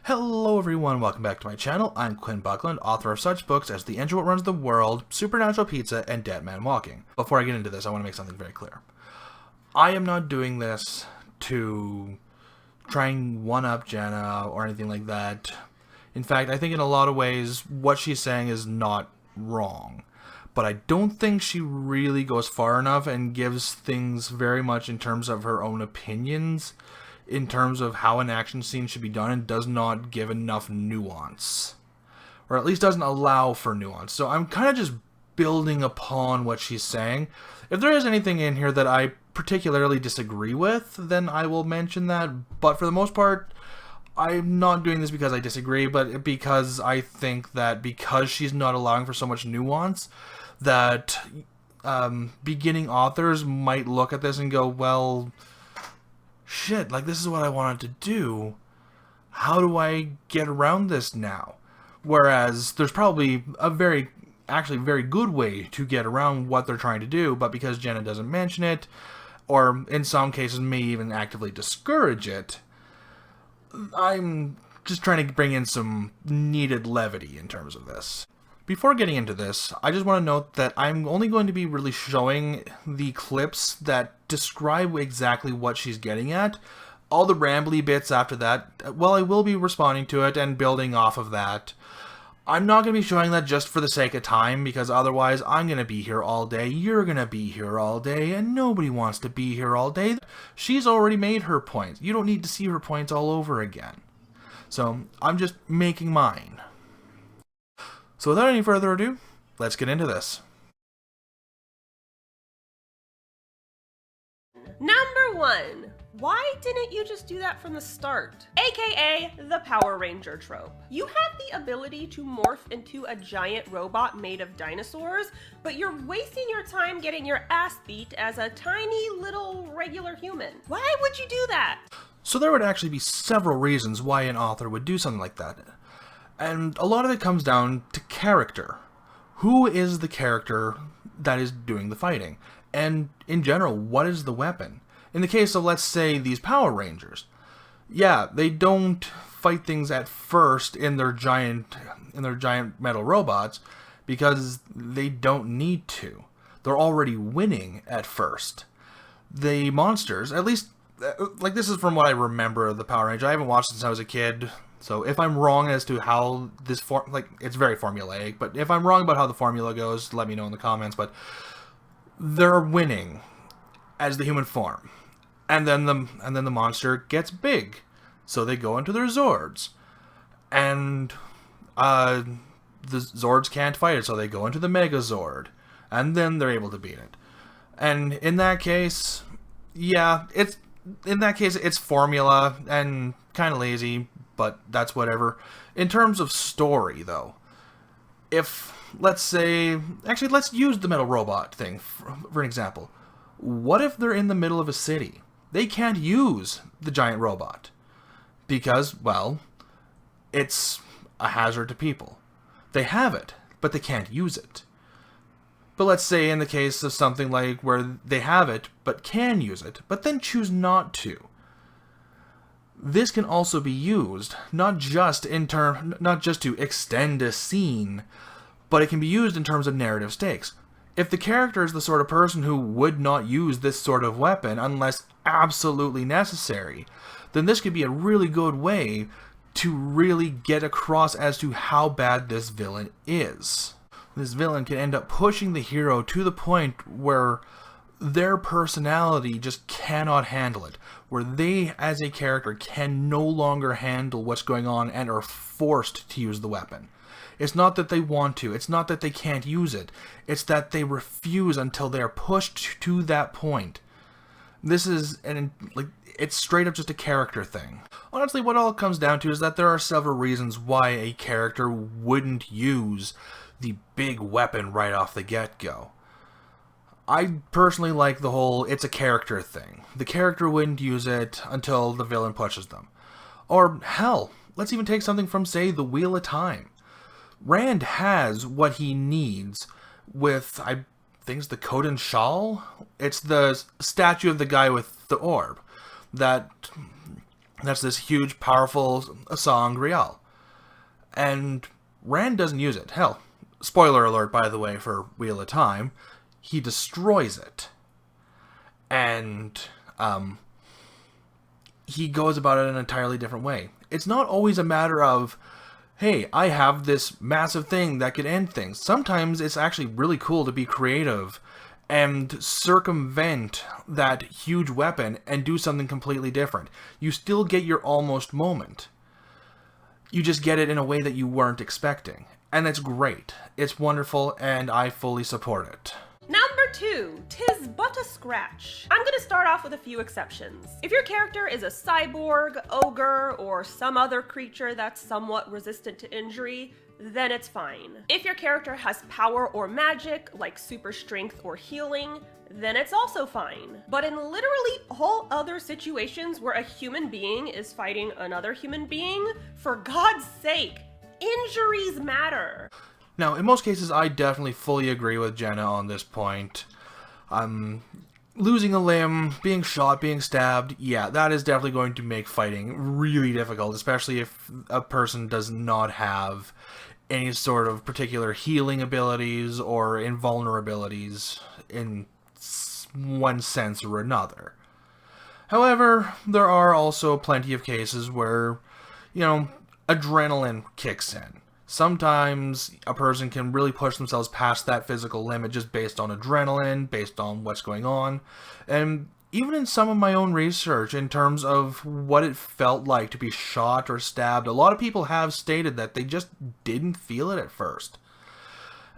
Hello everyone, welcome back to my channel. I'm Quinn Buckland, author of such books as The Engine What Runs the World, Supernatural Pizza, and Dead Man Walking. Before I get into this, I want to make something very clear. I am not doing this to try and one-up Jenna or anything like that. In fact, I think in a lot of ways, what she's saying is not wrong. But I don't think she really goes far enough and gives things very much in terms of her own opinions, in terms of how an action scene should be done, and does not give enough nuance. Or at least doesn't allow for nuance. So I'm kind of just building upon what she's saying. If there is anything in here that I particularly disagree with, then I will mention that. But for the most part, I'm not doing this because I disagree, but because I think that because she's not allowing for so much nuance, that beginning authors might look at this and go, well, shit, like this is what I wanted to do. How do I get around this now? Whereas there's probably a actually very good way to get around what they're trying to do, but because Jenna doesn't mention it, or in some cases may even actively discourage it, I'm just trying to bring in some needed levity in terms of this. Before getting into this, I just want to note that I'm only going to be really showing the clips that describe exactly what she's getting at. All the rambly bits after that, well, I will be responding to it and building off of that. I'm not going to be showing that just for the sake of time, because otherwise I'm going to be here all day, you're going to be here all day, and nobody wants to be here all day. She's already made her points. You don't need to see her points all over again. So I'm just making mine. So without any further ado, let's get into this. Number 1. Why didn't you just do that from the start? AKA the Power Ranger trope. You have the ability to morph into a giant robot made of dinosaurs, but you're wasting your time getting your ass beat as a tiny little regular human. Why would you do that? So there would actually be several reasons why an author would do something like that. And a lot of it comes down to character. Who is the character that is doing the fighting? And in general, what is the weapon? In the case of, let's say, these Power Rangers, yeah, they don't fight things at first in their giant metal robots because they don't need to. They're already winning at first. The monsters, at least, like this is from what I remember of the Power Ranger. I haven't watched since I was a kid. So if I'm wrong as to how this it's very formulaic, but if I'm wrong about how the formula goes, let me know in the comments. But they're winning as the human form, and then the monster gets big, so they go into their Zords, and the Zords can't fight it, so they go into the Megazord, and then they're able to beat it. And in that case, yeah, it's formula and kind of lazy. But that's whatever. In terms of story, though, if, let's say, actually, let's use the metal robot thing for an example. What if they're in the middle of a city? They can't use the giant robot because, well, it's a hazard to people. They have it, but they can't use it. But let's say in the case of something like where they have it, but can use it, but then choose not to. This can also be used not just to extend a scene, but it can be used in terms of narrative stakes. If the character is the sort of person who would not use this sort of weapon unless absolutely necessary, then this could be a really good way to really get across as to how bad this villain is. This villain can end up pushing the hero to the point where their personality just cannot handle it, where they as a character can no longer handle what's going on and are forced to use the weapon. It's not that they want to, it's not that they can't use it, it's that they refuse until they are pushed to that point. This is it's straight up just a character thing. Honestly, what all it comes down to is that there are several reasons why a character wouldn't use the big weapon right off the get-go. I personally like the whole it's a character thing. The character wouldn't use it until the villain pushes them. Or hell, let's even take something from, say, the Wheel of Time. Rand has what he needs with, I think it's the Kodan Shawl? It's the statue of the guy with the orb that That's this huge, powerful sangreal. And Rand doesn't use it. Hell, spoiler alert, by the way, for Wheel of Time, he destroys it. And he goes about it in an entirely different way. It's not always a matter of, hey, I have this massive thing that could end things. Sometimes it's actually really cool to be creative and circumvent that huge weapon and do something completely different. You still get your almost moment. You just get it in a way that you weren't expecting. And it's great. It's wonderful, and I fully support it. Number 2, 'tis but a scratch. I'm gonna start off with a few exceptions. If your character is a cyborg, ogre, or some other creature that's somewhat resistant to injury, then it's fine. If your character has power or magic, like super strength or healing, then it's also fine. But in literally all other situations where a human being is fighting another human being, for God's sake, injuries matter. Now, in most cases, I definitely fully agree with Jenna on this point. Losing a limb, being shot, being stabbed, yeah, that is definitely going to make fighting really difficult, especially if a person does not have any sort of particular healing abilities or invulnerabilities in one sense or another. However, there are also plenty of cases where, adrenaline kicks in. Sometimes a person can really push themselves past that physical limit just based on adrenaline, based on what's going on. And even in some of my own research in terms of what it felt like to be shot or stabbed, a lot of people have stated that they just didn't feel it at first.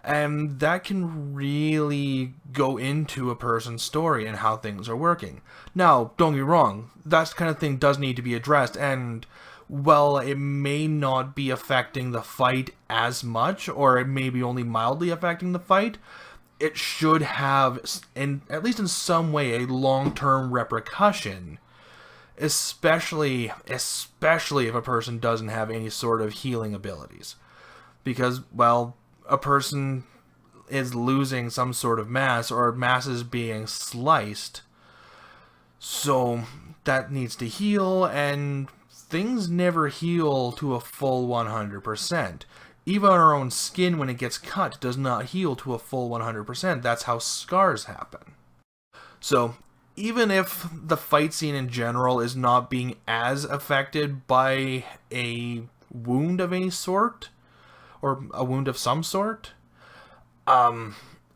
And that can really go into a person's story and how things are working. Now, don't get me wrong, that kind of thing does need to be addressed, and well, it may not be affecting the fight as much, or it may be only mildly affecting the fight, it should have, at least in some way, a long-term repercussion. Especially if a person doesn't have any sort of healing abilities. Because, well, a person is losing some sort of mass, or mass is being sliced, so that needs to heal, and things never heal to a full 100%. Even our own skin, when it gets cut, does not heal to a full 100%. That's how scars happen. So, even if the fight scene in general is not being as affected by a wound of any sort, or a wound of some sort,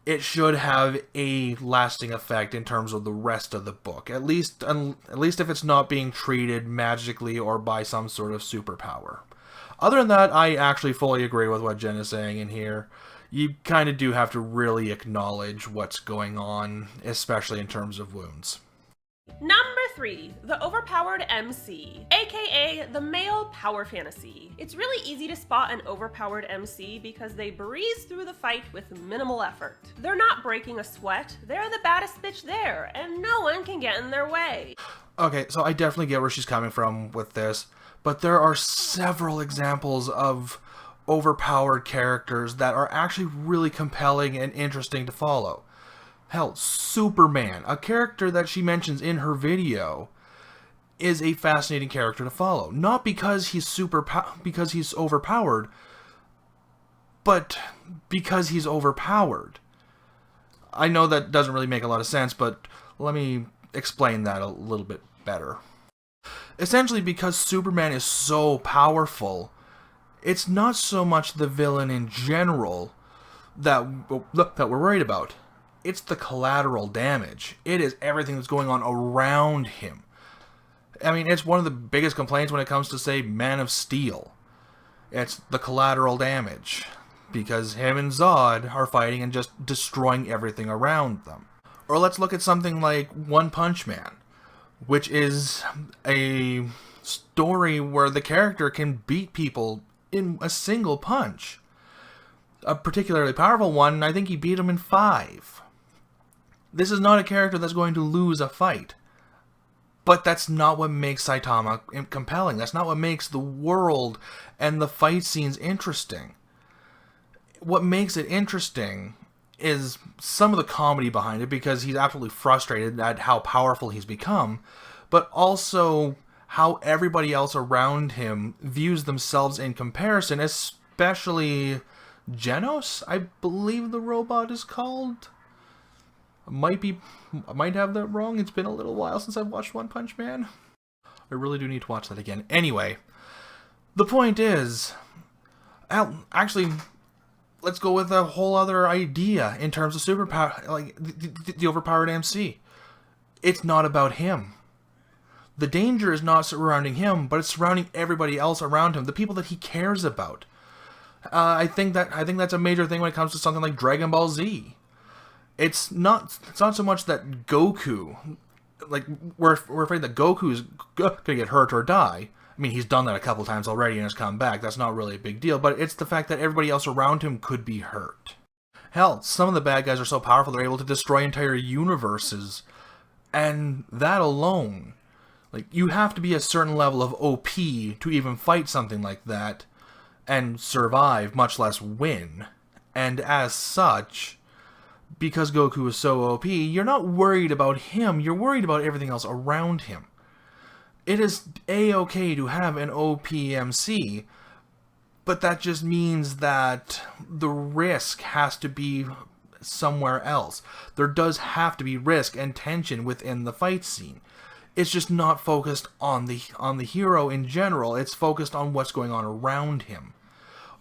it should have a lasting effect in terms of the rest of the book. At least if it's not being treated magically or by some sort of superpower. Other than that, I actually fully agree with what Jen is saying in here. You kind of do have to really acknowledge what's going on, especially in terms of wounds. Number 3, the Overpowered MC, aka the male power fantasy. It's really easy to spot an overpowered MC because they breeze through the fight with minimal effort. They're not breaking a sweat, they're the baddest bitch there, and no one can get in their way. Okay, so I definitely get where she's coming from with this, but there are several examples of overpowered characters that are actually really compelling and interesting to follow. Hell, Superman, a character that she mentions in her video, is a fascinating character to follow. Not because he's because he's overpowered, but because he's overpowered. I know that doesn't really make a lot of sense, but let me explain that a little bit better. Essentially, because Superman is so powerful, it's not so much the villain in general that we're worried about. It's the collateral damage. It is everything that's going on around him. I mean, it's one of the biggest complaints when it comes to, say, Man of Steel. It's the collateral damage. Because him and Zod are fighting and just destroying everything around them. Or let's look at something like One Punch Man, which is a story where the character can beat people in a single punch. A particularly powerful one, I think he beat him in 5. This is not a character that's going to lose a fight. But that's not what makes Saitama compelling. That's not what makes the world and the fight scenes interesting. What makes it interesting is some of the comedy behind it, because he's absolutely frustrated at how powerful he's become, but also how everybody else around him views themselves in comparison, especially Genos, I believe the robot is called. I might have that wrong. It's been a little while since I've watched One Punch Man. I really do need to watch that again. Anyway, the point is, actually, let's go with a whole other idea in terms of superpower, like the overpowered MC. It's not about him. The danger is not surrounding him, but it's surrounding everybody else around him, the people that he cares about. I think that's a major thing when it comes to something like Dragon Ball Z. It's not so much that Goku, like we're afraid that Goku's gonna get hurt or die. I mean, he's done that a couple times already and has come back. That's not really a big deal, but it's the fact that everybody else around him could be hurt. Hell, some of the bad guys are so powerful they're able to destroy entire universes. And that alone, like, you have to be a certain level of OP to even fight something like that and survive, much less win. And as such, because Goku is so OP, you're not worried about him, you're worried about everything else around him. It is A-okay to have an OP MC, but that just means that the risk has to be somewhere else. There does have to be risk and tension within the fight scene. It's just not focused on the hero in general, it's focused on what's going on around him.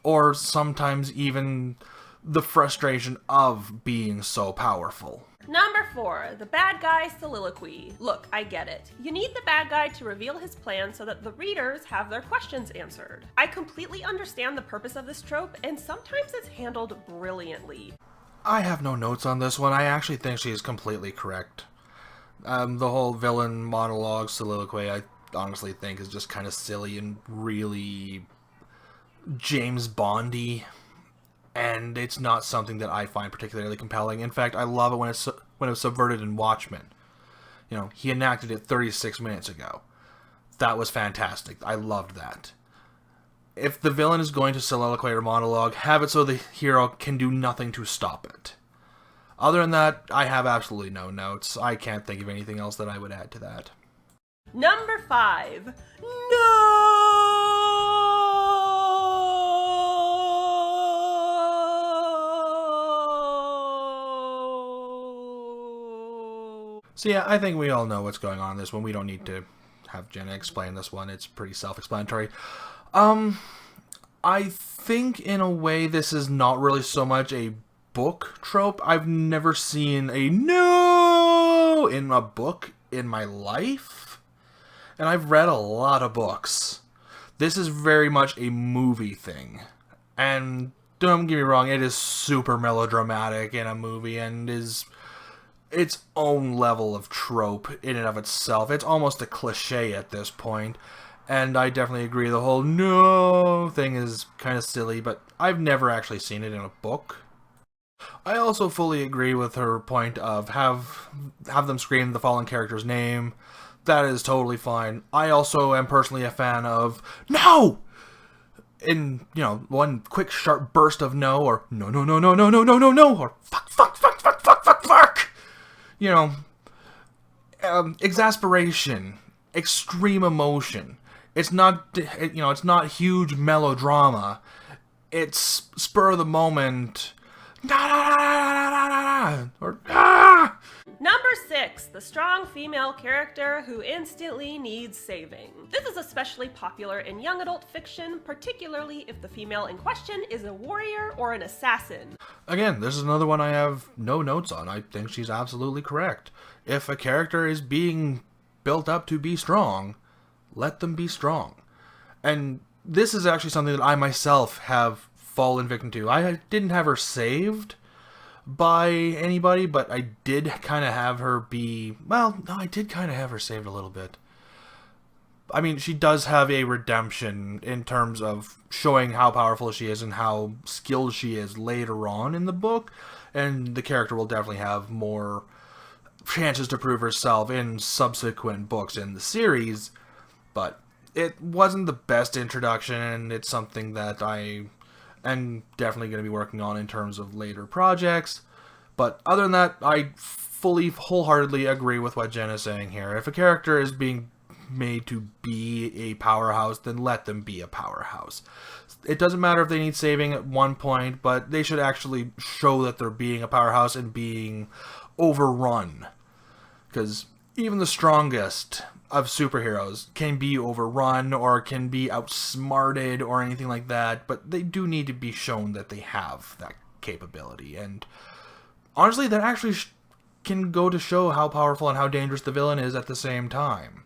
Or sometimes even the frustration of being so powerful. Number 4, the bad guy soliloquy. Look, I get it. You need the bad guy to reveal his plan so that the readers have their questions answered. I completely understand the purpose of this trope, and sometimes it's handled brilliantly. I have no notes on this one. I actually think she is completely correct. The whole villain monologue soliloquy, I honestly think is just kind of silly and really James Bondy. And it's not something that I find particularly compelling. In fact, I love it when it was subverted in Watchmen. You know, he enacted it 36 minutes ago. That was fantastic. I loved that. If the villain is going to soliloquy or monologue, have it so the hero can do nothing to stop it. Other than that, I have absolutely no notes. I can't think of anything else that I would add to that. Number 5. No! So yeah, I think we all know what's going on in this one. We don't need to have Jenna explain this one. It's pretty self-explanatory. I think in a way this is not really so much a book trope. I've never seen a no in a book in my life. And I've read a lot of books. This is very much a movie thing. And don't get me wrong, it is super melodramatic in a movie and is its own level of trope in and of itself. It's almost a cliche at this point. And I definitely agree the whole no thing is kind of silly, but I've never actually seen it in a book. I also fully agree with her point of have them scream the fallen character's name. That is totally fine. I also am personally a fan of no! In, you know, one quick sharp burst of no, or no, no, no, no, no, no, no, no, no, or fuck, fuck, fuck, fuck, fuck, fuck, fuck! You know, exasperation, extreme emotion. It's not, you know, it's not huge melodrama. It's spur of the moment. Or ah! Number 6, the strong female character who instantly needs saving. This is especially popular in young adult fiction, particularly if the female in question is a warrior or an assassin. Again, this is another one I have no notes on. I think she's absolutely correct. If a character is being built up to be strong, let them be strong. And this is actually something that I myself have fallen victim to. I didn't have her saved by anybody, but I did kind of have her be... Well, no, I did kind of have her saved a little bit. I mean, she does have a redemption in terms of showing how powerful she is and how skilled she is later on in the book, and the character will definitely have more chances to prove herself in subsequent books in the series, but it wasn't the best introduction, and it's something that I am definitely going to be working on in terms of later projects. But other than that, I fully, wholeheartedly agree with what Jen is saying here. If a character is being made to be a powerhouse, then let them be a powerhouse. It doesn't matter if they need saving at one point, but they should actually show that they're being a powerhouse and being overrun. Because even the strongest of superheroes can be overrun or can be outsmarted or anything like that, but they do need to be shown that they have that capability. And honestly, that actually can go to show how powerful and how dangerous the villain is at the same time.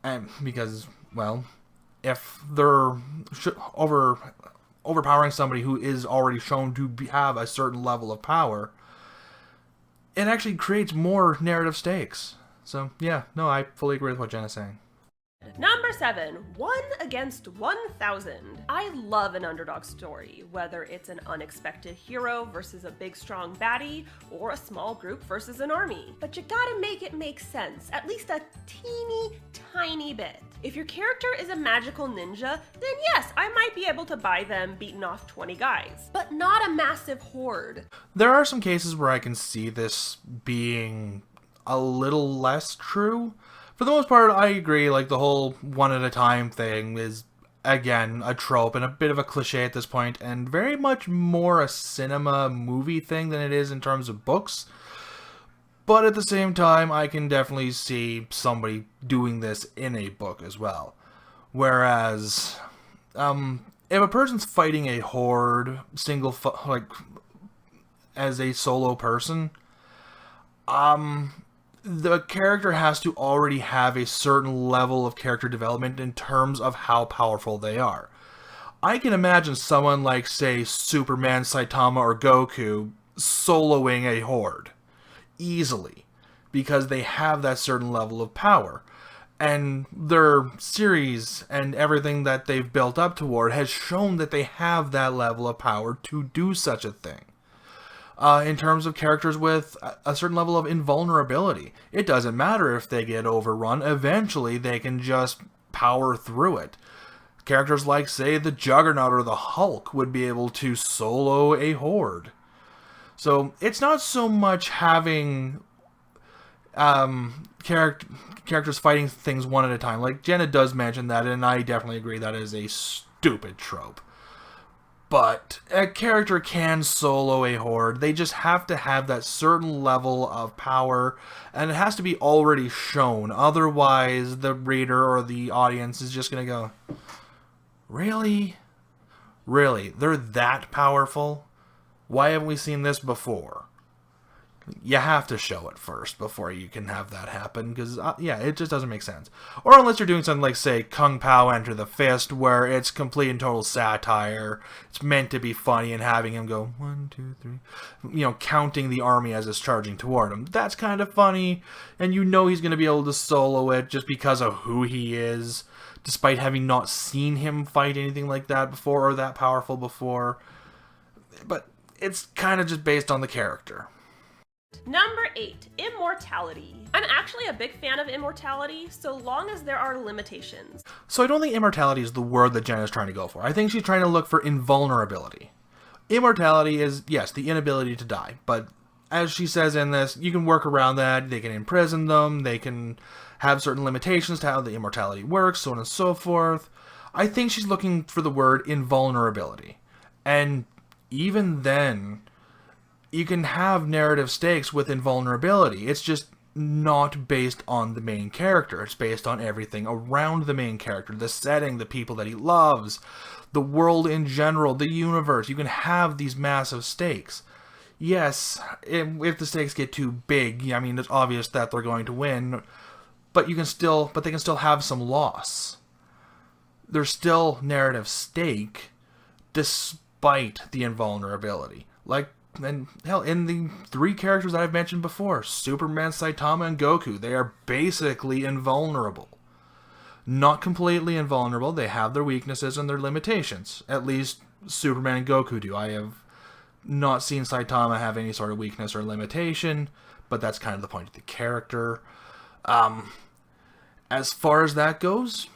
And because, well, if they're overpowering somebody who is already shown to have a certain level of power, it actually creates more narrative stakes. So, yeah, no, I fully agree with what Jenna's saying. Number 7, 1 against 1,000. I love an underdog story, whether it's an unexpected hero versus a big strong baddie, or a small group versus an army. But you gotta make it make sense, at least a teeny tiny bit. If your character is a magical ninja, then yes, I might be able to buy them beating off 20 guys, but not a massive horde. There are some cases where I can see this being a little less true. For the most part, I agree, like, the whole one at a time thing is, again, a trope and a bit of a cliche at this point, and very much more a cinema movie thing than it is in terms of books. But at the same time, I can definitely see somebody doing this in a book as well. Whereas, if a person's fighting a horde, as a solo person, the character has to already have a certain level of character development in terms of how powerful they are. I can imagine someone like, say, Superman, Saitama, or Goku soloing a horde easily, because they have that certain level of power. And their series and everything that they've built up toward has shown that they have that level of power to do such a thing. In terms of characters with a certain level of invulnerability, it doesn't matter if they get overrun, eventually they can just power through it. Characters like, say, the Juggernaut or the Hulk would be able to solo a horde. So it's not so much having characters fighting things one at a time. Like, Jenna does mention that, and I definitely agree that is a stupid trope. But a character can solo a horde. They just have to have that certain level of power, and it has to be already shown. Otherwise, the reader or the audience is just going to go, really? Really? They're that powerful? Why haven't we seen this before? You have to show it first before you can have that happen, because, yeah, it just doesn't make sense. Or unless you're doing something like, say, Kung Pao Enter the Fist, where it's complete and total satire. It's meant to be funny, and having him go, 1, 2, 3, you know, counting the army as it's charging toward him. That's kind of funny, and you know he's going to be able to solo it just because of who he is, despite having not seen him fight anything like that before, or that powerful before. But it's kind of just based on the character. Number 8, Immortality. I'm actually a big fan of Immortality, so long as there are limitations. So I don't think immortality is the word that Jenna is trying to go for. I think she's trying to look for invulnerability. Immortality is, yes, the inability to die, but as she says in this, you can work around that. They can imprison them, they can have certain limitations to how the immortality works, so on and so forth. I think she's looking for the word invulnerability. And even then, you can have narrative stakes with invulnerability. It's just not based on the main character. It's based on everything around the main character. The setting, the people that he loves, the world in general, the universe. You can have these massive stakes. Yes, if the stakes get too big, I mean, it's obvious that they're going to win, but they can still have some loss. There's still narrative stake despite the invulnerability. And hell, in the 3 characters that I've mentioned before, Superman, Saitama, and Goku, they are basically invulnerable. Not completely invulnerable, they have their weaknesses and their limitations. At least Superman and Goku do. I have not seen Saitama have any sort of weakness or limitation, but that's kind of the point of the character. As far as that goes,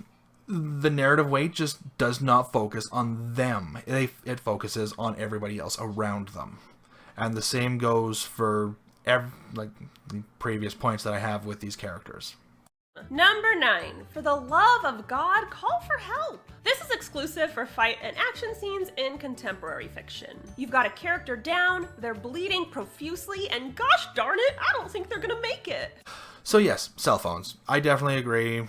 the narrative weight just does not focus on them. It focuses on everybody else around them. And the same goes for the previous points that I have with these characters. Number 9. For the love of God, call for help. This is exclusive for fight and action scenes in contemporary fiction. You've got a character down, they're bleeding profusely, and gosh darn it, I don't think they're gonna make it. So yes, cell phones. I definitely agree.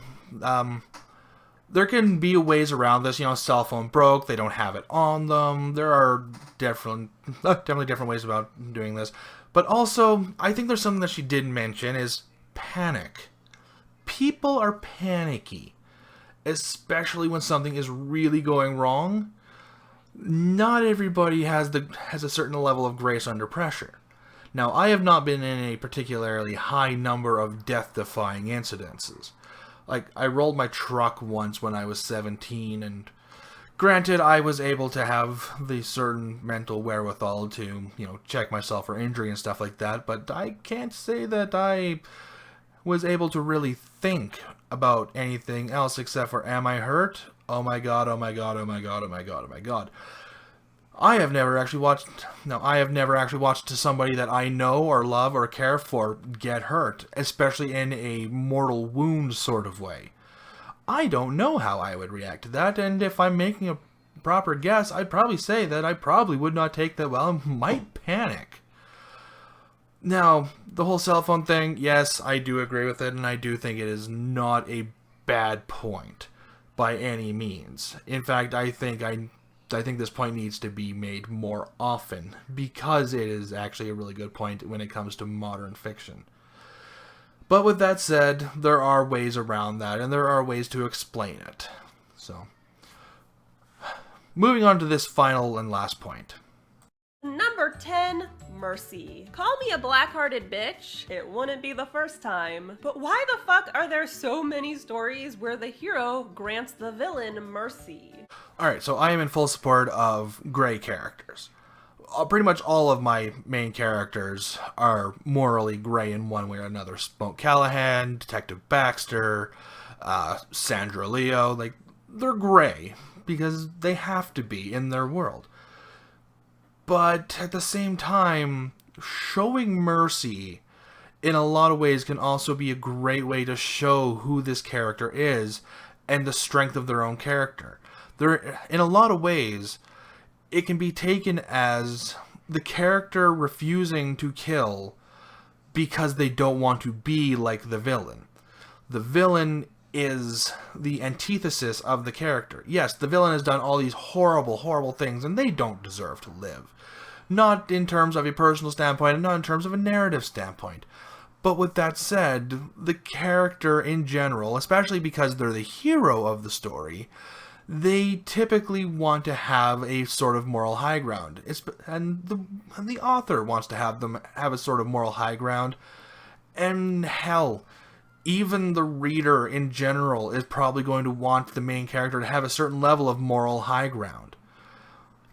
There can be ways around this. You know, cell phone broke, they don't have it on them. There are definitely different ways about doing this. But also, I think there's something that she did mention is panic. People are panicky, especially when something is really going wrong. Not everybody has a certain level of grace under pressure. Now, I have not been in a particularly high number of death-defying incidences. Like, I rolled my truck once when I was 17, and granted, I was able to have the certain mental wherewithal to, you know, check myself for injury and stuff like that, but I can't say that I was able to really think about anything else except for, am I hurt? Oh my god, oh my god, oh my god, oh my god, oh my god. I have never actually watched somebody that I know or love or care for get hurt, especially in a mortal wound sort of way. I don't know how I would react to that, and if I'm making a proper guess, I'd probably say that I probably would not take that well and might panic. Now, the whole cell phone thing, yes, I do agree with it, and I do think it is not a bad point by any means. In fact, I think this point needs to be made more often because it is actually a really good point when it comes to modern fiction. But with that said, there are ways around that, and there are ways to explain it. So, moving on to this final and last point. Number 10, mercy. Call me a black-hearted bitch, it wouldn't be the first time. But why the fuck are there so many stories where the hero grants the villain mercy? Alright, so I am in full support of gray characters. Pretty much all of my main characters are morally gray in one way or another. Smoke Callahan, Detective Baxter, Sandra Leo, like, they're gray because they have to be in their world. But at the same time, showing mercy in a lot of ways can also be a great way to show who this character is and the strength of their own character. In a lot of ways, it can be taken as the character refusing to kill because they don't want to be like the villain. The villain is the antithesis of the character. Yes, the villain has done all these horrible, horrible things, and they don't deserve to live. Not in terms of a personal standpoint, and not in terms of a narrative standpoint. But with that said, the character in general, especially because they're the hero of the story, they typically want to have a sort of moral high ground. And the author wants to have them have a sort of moral high ground. And hell, even the reader in general is probably going to want the main character to have a certain level of moral high ground.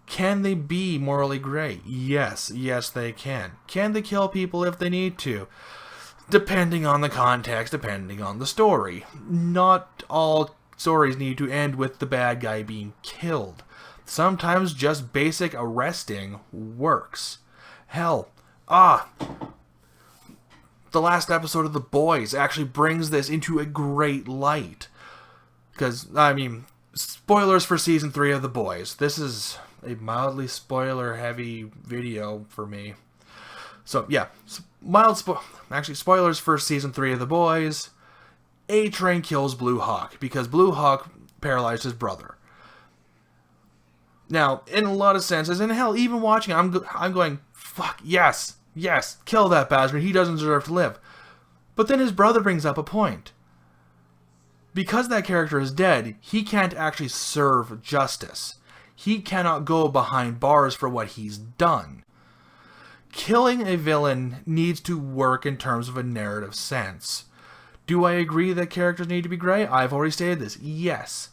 Can they be morally gray? Yes, they can. Can they kill people if they need to? Depending on the context, depending on the story. Not all stories need to end with the bad guy being killed. Sometimes just basic arresting works. Hell, the last episode of The Boys actually brings this into a great light. Because, I mean, spoilers for Season 3 of The Boys. This is a mildly spoiler-heavy video for me. So, yeah, spoilers for Season 3 of The Boys. A-Train kills Blue Hawk, because Blue Hawk paralyzed his brother. Now, in a lot of senses, and hell, even watching it, I'm going, fuck, yes, kill that bastard, he doesn't deserve to live. But then his brother brings up a point. Because that character is dead, he can't actually serve justice. He cannot go behind bars for what he's done. Killing a villain needs to work in terms of a narrative sense. Do I agree that characters need to be gray? I've already stated this. Yes.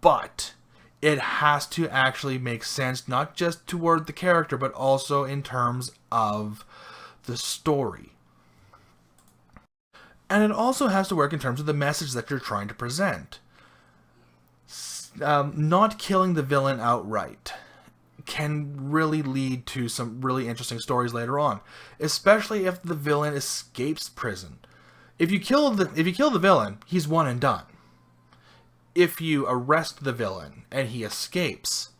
But it has to actually make sense, not just toward the character, but also in terms of the story. And it also has to work in terms of the message that you're trying to present. Not killing the villain outright can really lead to some really interesting stories later on, especially if the villain escapes prison. If you kill the villain, he's one and done. If you arrest the villain and he escapes,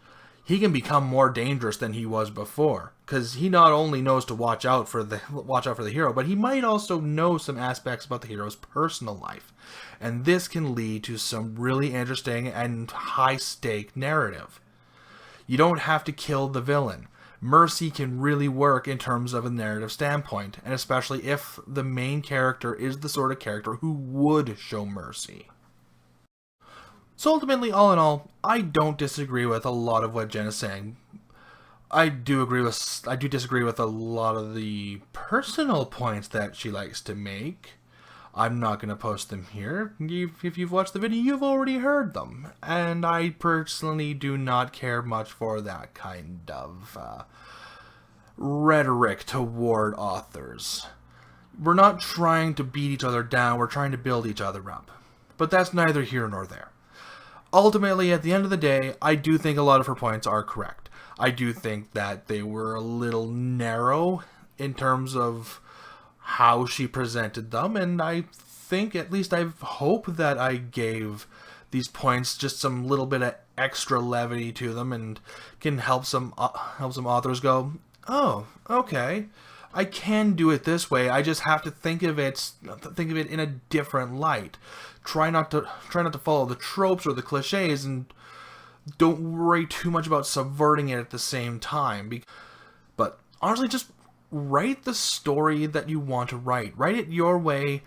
he can become more dangerous than he was before, because he not only knows to watch out for the hero, but he might also know some aspects about the hero's personal life, and this can lead to some really interesting and high-stake narrative. You don't have to kill the villain. Mercy can really work in terms of a narrative standpoint, and especially if the main character is the sort of character who would show mercy. So ultimately, all in all, I don't disagree with a lot of what Jen is saying. I do disagree with a lot of the personal points that she likes to make. I'm not going to post them here. If you've watched the video, you've already heard them. And I personally do not care much for that kind of rhetoric toward authors. We're not trying to beat each other down, we're trying to build each other up. But that's neither here nor there. Ultimately, at the end of the day, I do think a lot of her points are correct. I do think that they were a little narrow in terms of how she presented them, and I think, at least I hope that I gave these points just some little bit of extra levity to them and can help some authors go, oh, okay, I can do it this way. I just have to think of it in a different light. Try not to follow the tropes or the cliches, and don't worry too much about subverting it at the same time. But honestly, just write the story that you want to write. Write it your way,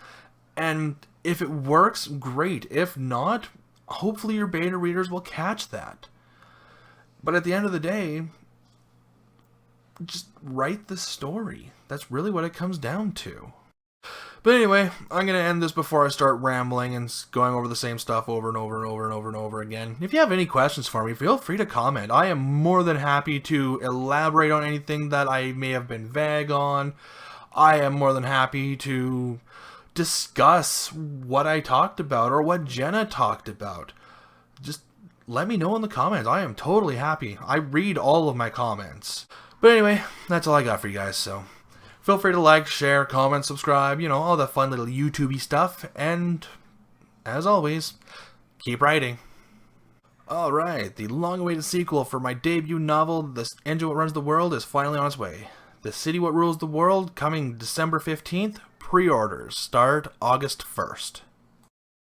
and if it works, great. If not, hopefully your beta readers will catch that. But at the end of the day, just write the story. That's really what it comes down to. But anyway, I'm going to end this before I start rambling and going over the same stuff over and over and over and over and over again. If you have any questions for me, feel free to comment. I am more than happy to elaborate on anything that I may have been vague on. I am more than happy to discuss what I talked about or what Jenna talked about. Just let me know in the comments. I am totally happy. I read all of my comments. But anyway, that's all I got for you guys, so feel free to like, share, comment, subscribe, you know, all the fun little YouTube-y stuff, and as always, keep writing. Alright, the long-awaited sequel for my debut novel, The Engine What Runs the World, is finally on its way. The City What Rules the World, coming December 15th, pre-orders start August 1st.